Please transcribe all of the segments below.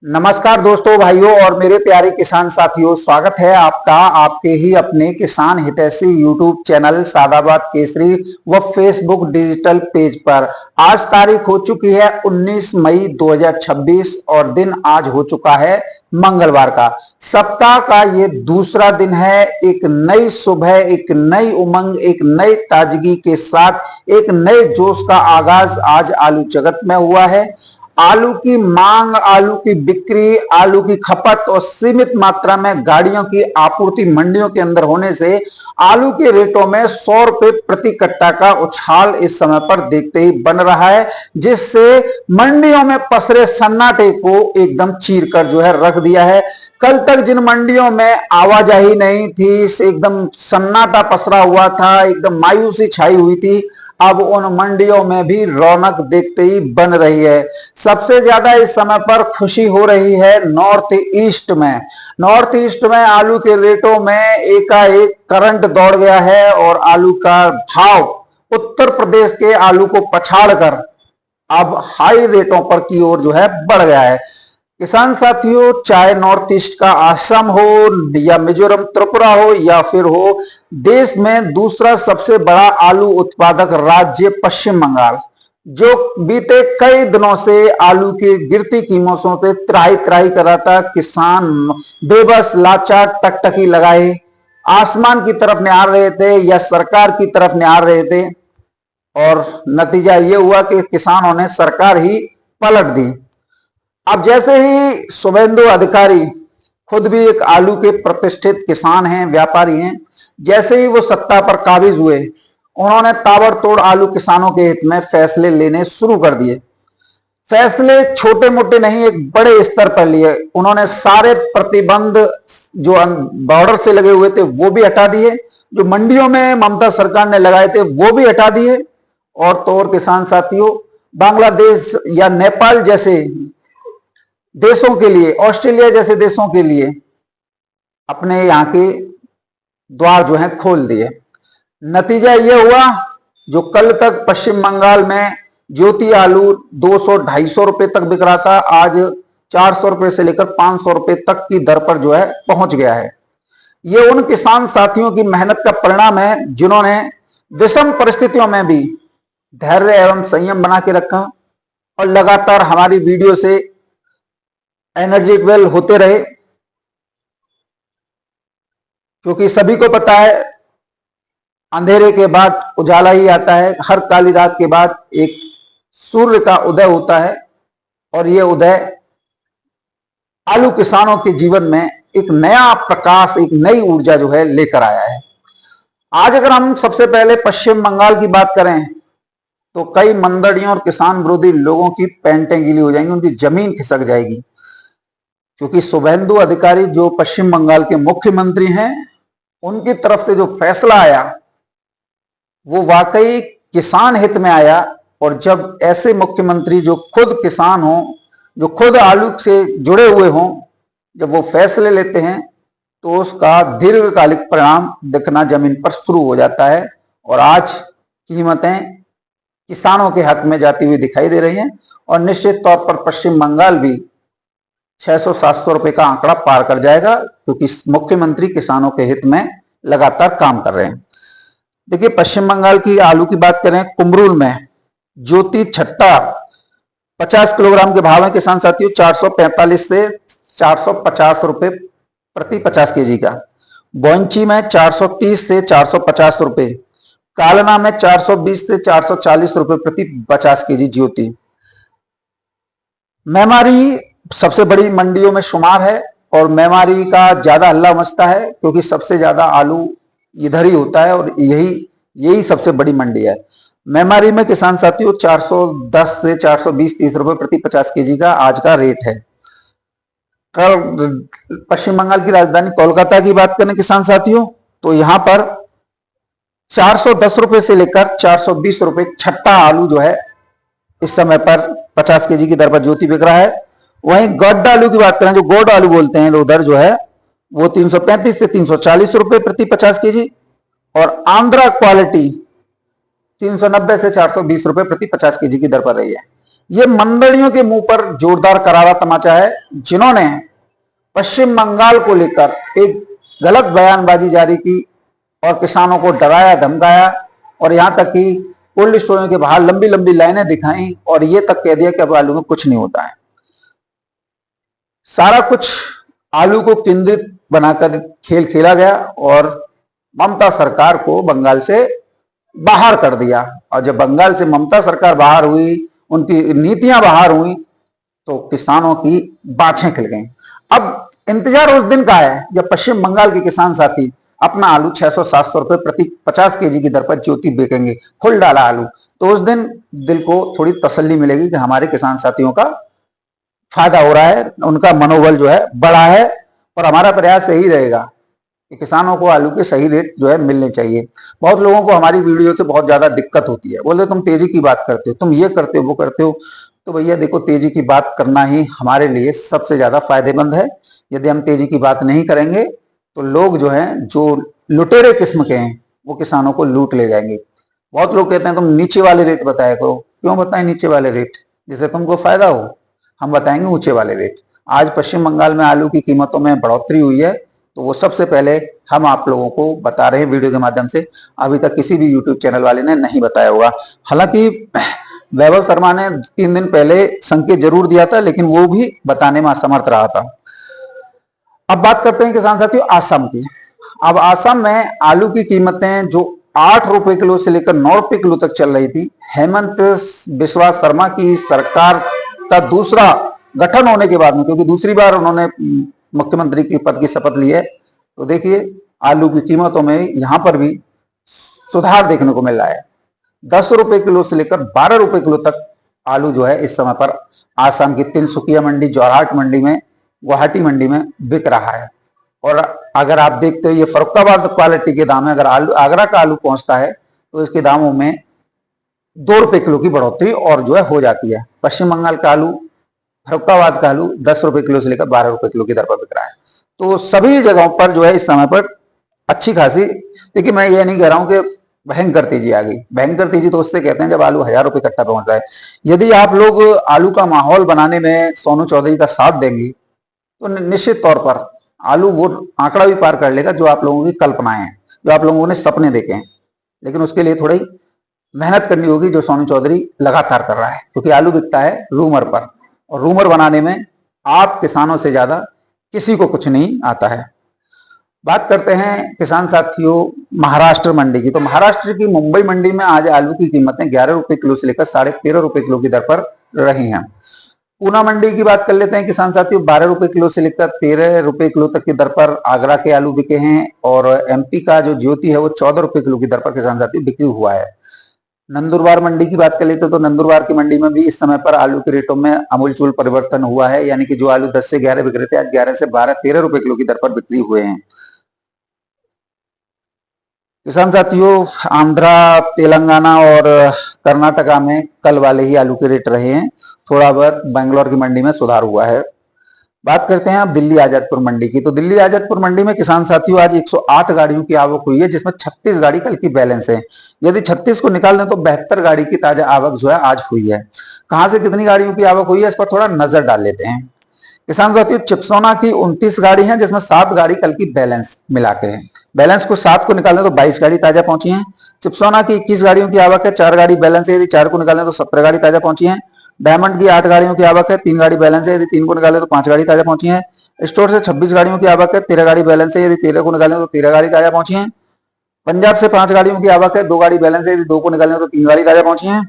नमस्कार दोस्तों, भाइयों और मेरे प्यारे किसान साथियों, स्वागत है आपका आपके ही अपने किसान हितैषी यूट्यूब चैनल सादाबाद केसरी व फेसबुक डिजिटल पेज पर। आज तारीख हो चुकी है 19 मई 2026 और दिन आज हो चुका है मंगलवार का। सप्ताह का ये दूसरा दिन है। एक नई सुबह, एक नई उमंग, एक नई ताजगी के साथ एक नए जोश का आगाज आज आलू जगत में हुआ है। आलू की मांग, आलू की बिक्री, आलू की खपत और सीमित मात्रा में गाड़ियों की आपूर्ति मंडियों के अंदर होने से आलू के रेटों में 100 रुपए प्रति कट्टा का उछाल इस समय पर देखते ही बन रहा है, जिससे मंडियों में पसरे सन्नाटे को एकदम चीर कर जो है रख दिया है। कल तक जिन मंडियों में आवाजाही नहीं थी, एकदम सन्नाटा पसरा हुआ था, एकदम मायूसी छाई हुई थी, अब उन मंडियों में भी रौनक देखते ही बन रही है। सबसे ज्यादा इस समय पर खुशी हो रही है नॉर्थ ईस्ट में। नॉर्थ ईस्ट में आलू के रेटों में एकाएक करंट दौड़ गया है और आलू का भाव उत्तर प्रदेश के आलू को पछाड़कर अब हाई रेटों पर की ओर जो है बढ़ गया है। किसान साथियों, चाहे नॉर्थ ईस्ट का असम हो या मिजोरम त्रिपुरा हो या फिर हो देश में दूसरा सबसे बड़ा आलू उत्पादक राज्य पश्चिम बंगाल, जो बीते कई दिनों से आलू की गिरती कीमतों से त्राही त्राही कर रहा था, किसान बेबस लाचार टकटकी लगाए आसमान की तरफ निहार रहे थे या सरकार की तरफ निहार रहे थे, और नतीजा ये हुआ कि किसानों ने सरकार ही पलट दी। अब जैसे ही शुभेंदु अधिकारी खुद भी एक आलू के प्रतिष्ठित किसान हैं, व्यापारी हैं, जैसे ही वो सत्ता पर काबिज हुए, उन्होंने ताबड़तोड़ आलू किसानों के हित में फैसले लेने शुरू कर दिए। फैसले छोटे मोटे नहीं, एक बड़े स्तर पर लिए। उन्होंने सारे प्रतिबंध जो बॉर्डर से लगे हुए थे वो भी हटा दिए, जो मंडियों में ममता सरकार ने लगाए थे वो भी हटा दिए। और तो और किसान साथियों, बांग्लादेश या नेपाल जैसे देशों के लिए, ऑस्ट्रेलिया जैसे देशों के लिए अपने यहाँ के द्वार जो है खोल दिए। नतीजा यह हुआ, जो कल तक पश्चिम बंगाल में ज्योति आलू 200-250 रुपए तक बिक रहा था, आज 400 रुपए से लेकर 500 रुपए तक की दर पर जो है पहुंच गया है। ये उन किसान साथियों की मेहनत का परिणाम है जिन्होंने विषम परिस्थितियों में भी धैर्य एवं संयम बना के रखा और लगातार हमारी वीडियो से एनर्जेटिक होते रहे, क्योंकि सभी को पता है अंधेरे के बाद उजाला ही आता है। हर काली रात के बाद एक सूर्य का उदय होता है और यह उदय आलू किसानों के जीवन में एक नया प्रकाश, एक नई ऊर्जा जो है लेकर आया है। आज अगर हम सबसे पहले पश्चिम बंगाल की बात करें तो कई मंदड़ियों और किसान विरोधी लोगों की पैंटें गीली हो जाएंगी, उनकी जमीन खिसक जाएगी, क्योंकि शुभेंदु अधिकारी जो पश्चिम बंगाल के मुख्यमंत्री हैं, उनकी तरफ से जो फैसला आया वो वाकई किसान हित में आया। और जब ऐसे मुख्यमंत्री जो खुद किसान हो, जो खुद आलू से जुड़े हुए हों, जब वो फैसले लेते हैं तो उसका दीर्घकालिक परिणाम दिखना जमीन पर शुरू हो जाता है। और आज कीमतें किसानों के हक में जाती हुई दिखाई दे रही हैं और निश्चित तौर पर पश्चिम बंगाल भी 600-700 रुपए का आंकड़ा पार कर जाएगा, क्योंकि मुख्यमंत्री किसानों के हित में लगातार काम कर रहे हैं। देखिए, पश्चिम बंगाल की आलू की बात करें, कुमरूल में ज्योति छट्टा 50 किलोग्राम के भाव है किसान साथियों, 445 से 450 रुपए प्रति 50 केजी का। बोंची में 430 से 450 रुपए, कालना में 420 से 440 रुपए प्रति 50 केजी ज्योति। मेमारी सबसे बड़ी मंडियों में शुमार है और मेमारी का ज्यादा हल्ला मचता है, क्योंकि सबसे ज्यादा आलू इधर ही होता है और यही सबसे बड़ी मंडी है। मेमारी में किसान साथियों 410 से 420-30 रुपए प्रति 50 केजी का आज का रेट है। पश्चिम बंगाल की राजधानी कोलकाता की बात करें किसान साथियों, तो यहां पर 410 रुपए से लेकर 420 रुपए छट्टा आलू जो है इस समय पर 50 केजी की दर पर ज्योति बिक रहा है। वहीं गड्ढा आलू की बात करें, जो गोड आलू बोलते हैं उधर, जो है वो 335 से 340 रुपए प्रति 50 केजी, और आंध्रा क्वालिटी 390 से 420 रुपए प्रति 50 केजी की दर पर रही है। ये मंडलियों के मुंह पर जोरदार करारा तमाचा है, जिन्होंने पश्चिम बंगाल को लेकर एक गलत बयानबाजी जारी की और किसानों को डराया धमकाया और यहां तक कि कोल्ड स्टोरों के बाहर लंबी लंबी लाइनें दिखाई और ये तक कह दिया कि अब आलू में कुछ नहीं होता है। सारा कुछ आलू को केंद्रित बनाकर खेल खेला गया और ममता सरकार को बंगाल से बाहर कर दिया। और जब बंगाल से ममता सरकार बाहर हुई, उनकी नीतियां बाहर हुई, तो किसानों की बाछें खिल गईं। अब इंतजार उस दिन का है जब पश्चिम बंगाल के किसान साथी अपना आलू 600-700 रुपए प्रति 50 केजी की दर पर ज्योति बेचेंगे, फुल डाला आलू। तो उस दिन दिल को थोड़ी तसल्ली मिलेगी कि हमारे किसान साथियों का फायदा हो रहा है, उनका मनोबल जो है बढ़ा है। और हमारा प्रयास यही रहेगा कि किसानों को आलू के सही रेट जो है मिलने चाहिए। बहुत लोगों को हमारी वीडियो से बहुत ज्यादा दिक्कत होती है, बोलते तुम तेजी की बात करते हो, तुम ये करते हो वो करते हो। तो भैया देखो, तेजी की बात करना ही हमारे लिए सबसे ज्यादा फायदेमंद है। यदि हम तेजी की बात नहीं करेंगे तो लोग जो हैं, जो लुटेरे किस्म के हैं, वो किसानों को लूट ले जाएंगे। बहुत लोग कहते हैं तुम नीचे वाले रेट बताया करो। क्यों बताएं नीचे वाले रेट? जिससे तुमको फायदा हो। हम बताएंगे ऊंचे वाले रेट। आज पश्चिम बंगाल में आलू की कीमतों में बढ़ोतरी हुई है, तो वो सबसे पहले हम आप लोगों को बता रहे हैं वीडियो के माध्यम से। अभी तक किसी भी यूट्यूब चैनल वाले ने नहीं बताया होगा। हालांकि वैभव शर्मा ने 3 दिन पहले संकेत जरूर दिया था, लेकिन वो भी बताने में असमर्थ रहा था। अब बात करते हैं किसान साथियों आसाम की। अब आसाम में आलू की कीमतें जो 8 रुपए किलो से लेकर 9 रुपए किलो तक चल रही थी, हेमंत बिस्वा शर्मा की सरकार का दूसरा गठन होने के बाद में, क्योंकि दूसरी बार उन्होंने मुख्यमंत्री की पद की शपथ ली है, तो देखिए आलू की कीमतों में यहां पर भी सुधार देखने को मिल रहा है। 10 रुपए किलो से लेकर 12 रुपए किलो तक आलू जो है इस समय पर आसाम की तिनसुकिया मंडी, जोरहाट मंडी में, गुवाहाटी मंडी में बिक रहा है। और अगर आप देखते हो ये फरुखाबाद क्वालिटी के दाम है, अगर आलू आगरा का आलू पहुंचता है तो इसके दामों में 2 रुपए किलो की बढ़ोतरी और जो है हो जाती है। पश्चिम बंगाल का आलू, फरुखाबाद का आलू 10 रुपए किलो से लेकर 12 रुपए किलो की दर पर बिक रहा है। तो सभी जगहों पर जो है इस समय पर अच्छी खासी, देखिए मैं ये नहीं कह रहा हूं कि भयंकर तेजी आ गई। भयंकर तेजी तो उससे कहते हैं जब आलू 1000 रुपए कट्टा पहुंच जाए। यदि आप लोग आलू का माहौल बनाने में सोनू चौधरी का साथ देंगे तो निश्चित तौर पर आलू वो आंकड़ा भी पार कर लेगा जो आप लोगों की कल्पनाएं हैं, जो आप लोगों ने सपने देखे हैं। लेकिन उसके लिए थोड़ी मेहनत करनी होगी, जो सोनू चौधरी लगातार कर रहा है, क्योंकि आलू बिकता है रूमर पर, और रूमर बनाने में आप किसानों से ज्यादा किसी को कुछ नहीं आता है। बात करते हैं किसान साथियों महाराष्ट्र मंडी की। तो महाराष्ट्र की मुंबई मंडी में आज आलू की कीमतें 11 रुपए किलो से लेकर 13.5 रुपए किलो की दर पर रही हैं। पूना मंडी की बात कर लेते हैं किसान साथियों, 12 रुपए किलो से लेकर 13 रुपए किलो तक की दर पर आगरा के आलू बिके हैं। और एमपी का जो ज्योति है वो 14 रुपए किलो की दर पर किसान साथियों बिक्री हुआ है। नंदुरबार मंडी की बात कर लेते तो नंदुरबार की मंडी में भी इस समय पर आलू के रेटों में आमूलचूल परिवर्तन हुआ है, यानी कि जो आलू 10 से 11 बिक रहे थे आज 11 से 12-13 रुपए किलो की दर पर बिक्री हुए हैं। किसान साथियों आंध्रा, तेलंगाना और कर्नाटका में कल वाले ही आलू के रेट रहे हैं। थोड़ा बहुत बेंगलोर की मंडी में सुधार हुआ है। बात करते हैं अब दिल्ली आजादपुर मंडी की। तो दिल्ली आजादपुर मंडी में किसान साथियों आज 108 गाड़ियों की आवक हुई है, जिसमें 36 गाड़ी कल की बैलेंस है। यदि 36 को निकाल दें तो 72 गाड़ी की ताजा आवक जो है आज हुई है। कहां से कितनी गाड़ियों की आवक हुई है इस पर थोड़ा नजर डाल लेते हैं। किसान साथियों चिप्सोना की 29 गाड़ी है, जिसमें 7 गाड़ी कल की बैलेंस मिला के है। बैलेंस को 7 को निकालने तो 22 गाड़ी ताजा पहुंची है। चिप्सोना की 21 गाड़ियों की आवक है, 4 गाड़ी बैलेंस है, यदि 4 को निकालने तो 17 गाड़ी ताजा पहुंची है। डायमंड की 8 गाड़ियों की आवक है, 3 गाड़ी बैलेंस है, यदि 3 को निकाले तो 5 गाड़ी ताजा पहुंची है। स्टोर से 26 गाड़ियों की आवक है, 13 गाड़ी बैलेंस है, यदि 13 को निकाले तो 13 गाड़ी ताजा पहुंची है। पंजाब से 5 गाड़ियों की आवक है, 2 गाड़ी बैलेंस है, यदि 2 को निकाले तो 3 गाड़ी ताजा पहुंची है।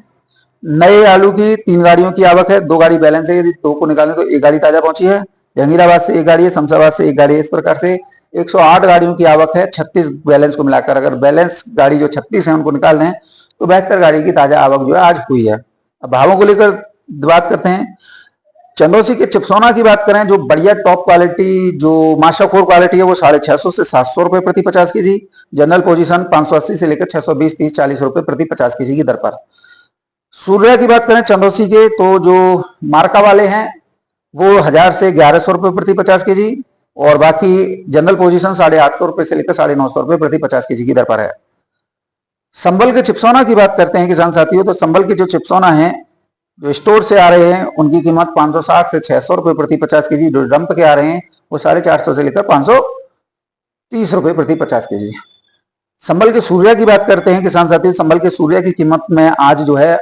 नए आलू की 3 गाड़ियों की आवक है, 2 गाड़ी बैलेंस है, यदि 2 को निकाले तो 1 गाड़ी ताजा पहुंची है। जहांगीराबाद से 1 गाड़ी है, शमशाबाद से 1 गाड़ी है। इस प्रकार से 108 गाड़ियों की आवक है, 36 बैलेंस को मिलाकर। अगर बैलेंस गाड़ी जो 36 है उनको निकाल दें तो 72 गाड़ी की ताजा आवक जो है आज हुई है। अब भावों को लेकर बात करते हैं। चंदौसी के चिप्सोना की बात करें, जो बढ़िया टॉप क्वालिटी जो माशाखोर क्वालिटी है वो 650 से 700 रुपए प्रति 50 केजी। जनरल पोजीशन 580 से लेकर 620, 30, 40 रुपए प्रति 50 केजी की दर पर। सूर्या की बात करें चंदौसी के, तो जो मार्का वाले हैं वो 1000 से 1100 रुपए प्रति 50 केजी, और बाकी जनरल पोजीशन 850 रुपए से लेकर 950 रुपए प्रति 50 केजी की दर पर है। संभल के चिप्सोना की बात करते हैं किसान साथियों, तो संभल के जो चिप्सोना है जो स्टोर से आ रहे हैं उनकी कीमत 560 से 600 रुपए प्रति 50 केजी। जो डंप के आ रहे हैं वो 450 से लेकर 530 रुपए प्रति 50 केजी। संबल के सूर्या की बात करते हैं किसान साथी। संबल के सूर्या की कीमत में आज जो है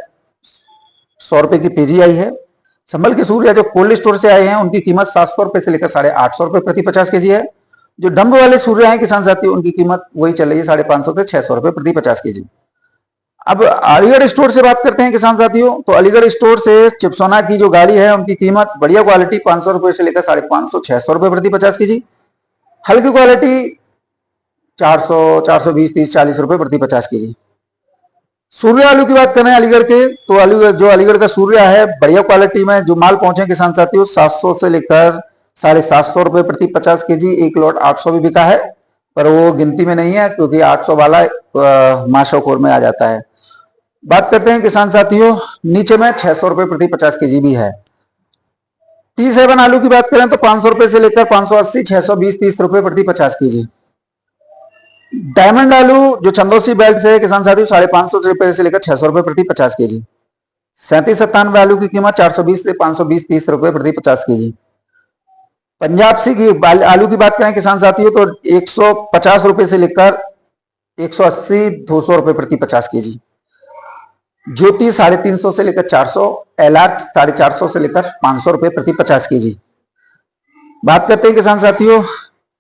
100 रुपए की तेजी आई है। संबल के सूर्या जो कोल्ड स्टोर से आए हैं उनकी कीमत 700 रुपए से लेकर 850 रुपए प्रति 50 केजी है। जो डंब वाले सूर्या हैं किसान साथी उनकी कीमत वही चल रही है 550 से 600 रुपए प्रति 50 केजी। अब अलीगढ़ स्टोर से बात करते हैं किसान साथियों। तो अलीगढ़ स्टोर से चिप्सोना की जो गाड़ी है उनकी कीमत बढ़िया क्वालिटी 500 रुपए से लेकर 550 600 रुपए प्रति 50 केजी। हल्की क्वालिटी 400 420 30 40 रुपए प्रति 50 केजी। सूर्य आलू की बात करें अलीगढ़ के, तो अलीगढ़ का सूर्य है बढ़िया क्वालिटी में जो माल पहुंचे किसान साथियों 700 से लेकर 750 रुपए प्रति 50 केजी। एक लॉट 800 भी बिका है, पर वो गिनती में नहीं है क्योंकि 800 वाला माशाकोर में आ जाता है। बात करते हैं किसान साथियों नीचे में 600 रुपए प्रति 50 केजी भी है। T7 आलू की बात करें तो 500 रुपए से लेकर 580 620 30 रुपए प्रति 50 केजी। डायमंड आलू जो चंदौसी बेल्ट से है किसान साथियों 550 रुपए से लेकर 600 रुपए प्रति 50 केजी। 3797 आलू की कीमत 420 से 520 30 रुपए प्रति 50 केजी। पंजाब सी की आलू की बात करें किसान साथियों तो 150 रुपए से लेकर 180 200 रुपए प्रति 50 केजी। ज्योति 350 से लेकर 400, LR 450 से लेकर 500 रुपए प्रति 50 केजी। बात करते हैं किसान साथियों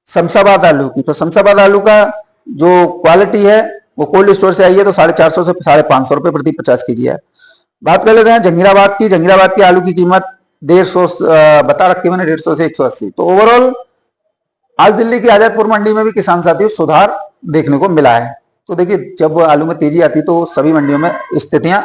शमशाबाद आलू की। तो शमशाबाद आलू का जो क्वालिटी है वो कोल्ड स्टोर से आई है तो 450 से 550 रुपए प्रति 50 केजी है। बात कर लेते हैं जंगीराबाद की। जंगीराबाद की आलू की कीमत 150 बता रखी मैंने 150 से 180। तो ओवरऑल आज दिल्ली की आजादपुर मंडी में भी किसान साथियों सुधार देखने को मिला है। तो देखिए जब आलू में तेजी आती है तो सभी मंडियों में स्थितियां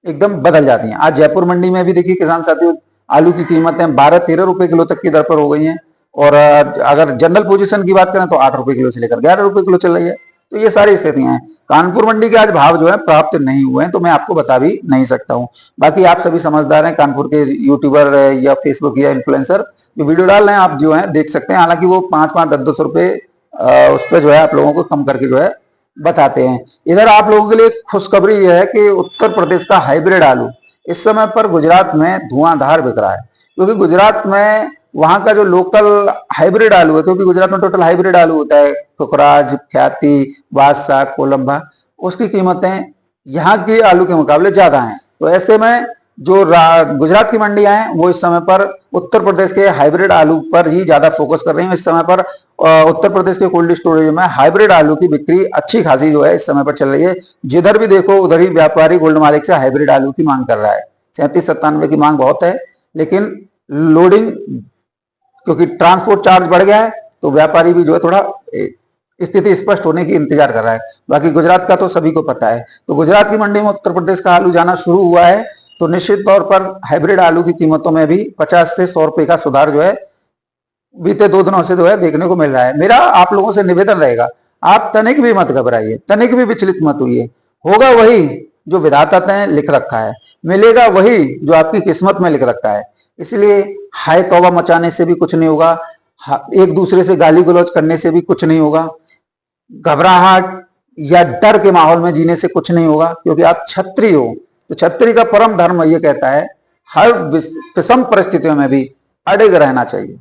एकदम बदल जाती हैं। आज जयपुर मंडी में भी देखिए किसान साथियों आलू की कीमतें 12-13 रुपए किलो तक की दर पर हो गई हैं। और अगर जनरल पोजीशन की बात करें तो 8 रुपए किलो से लेकर 11 रुपए किलो चल रही है। तो ये सारी स्थितियां हैं। कानपुर मंडी के आज भाव जो है प्राप्त नहीं हुए हैं तो मैं आपको बता भी नहीं सकता हूं। बाकी आप सभी समझदार हैं, कानपुर के यूट्यूबर या फेसबुक या इन्फ्लुएंसर जो वीडियो डाल रहे हैं आप जो है देख सकते हैं। हालांकि वो 5-5 10-10 रुपए उस पर जो है आप लोगों को कम करके जो है बताते हैं। इधर आप लोगों के लिए खुशखबरी यह है कि उत्तर प्रदेश का हाइब्रिड आलू इस समय पर गुजरात में धुआंधार बिक रहा है। क्योंकि गुजरात में वहां का जो लोकल हाइब्रिड आलू है, क्योंकि गुजरात में टोटल हाइब्रिड आलू होता है पुखराज, ख्याति, बादशाह, कोलंबा, उसकी कीमतें यहाँ के आलू के मुकाबले ज्यादा हैं। तो ऐसे में जो गुजरात की मंडियां हैं वो इस समय पर उत्तर प्रदेश के हाइब्रिड आलू पर ही ज्यादा फोकस कर रही हैं। इस समय पर उत्तर प्रदेश के कोल्ड स्टोरेज में हाइब्रिड आलू की बिक्री अच्छी खासी जो है इस समय पर चल रही है। जिधर भी देखो उधर ही व्यापारी गोल्ड मालिक से हाइब्रिड आलू की मांग कर रहा है। 37-97 की मांग बहुत है, लेकिन लोडिंग क्योंकि ट्रांसपोर्ट चार्ज बढ़ गया है तो व्यापारी भी जो है थोड़ा स्थिति स्पष्ट होने की इंतजार कर रहा है। बाकी गुजरात का तो सभी को पता है। तो गुजरात की मंडी में उत्तर प्रदेश का आलू जाना शुरू हुआ है तो निश्चित तौर पर हाइब्रिड आलू की कीमतों में भी 50 से 100 रुपए का सुधार जो है बीते 2 दिनों से जो है देखने को मिल रहा है। मेरा आप लोगों से निवेदन रहेगा, आप तनिक भी मत घबराइए, तनिक भी विचलित मत होइए। होगा वही जो विधाता ने लिख रखा है, मिलेगा वही जो आपकी किस्मत में लिख रखा है। इसलिए हाय तौबा मचाने से भी कुछ नहीं होगा, एक दूसरे से गाली गलौज करने से भी कुछ नहीं होगा, घबराहट या डर के माहौल में जीने से कुछ नहीं होगा। क्योंकि आप छत्री हो तो छत्री का परम धर्म ये कहता है हर विषम परिस्थितियों में भी अड़िग रहना चाहिए।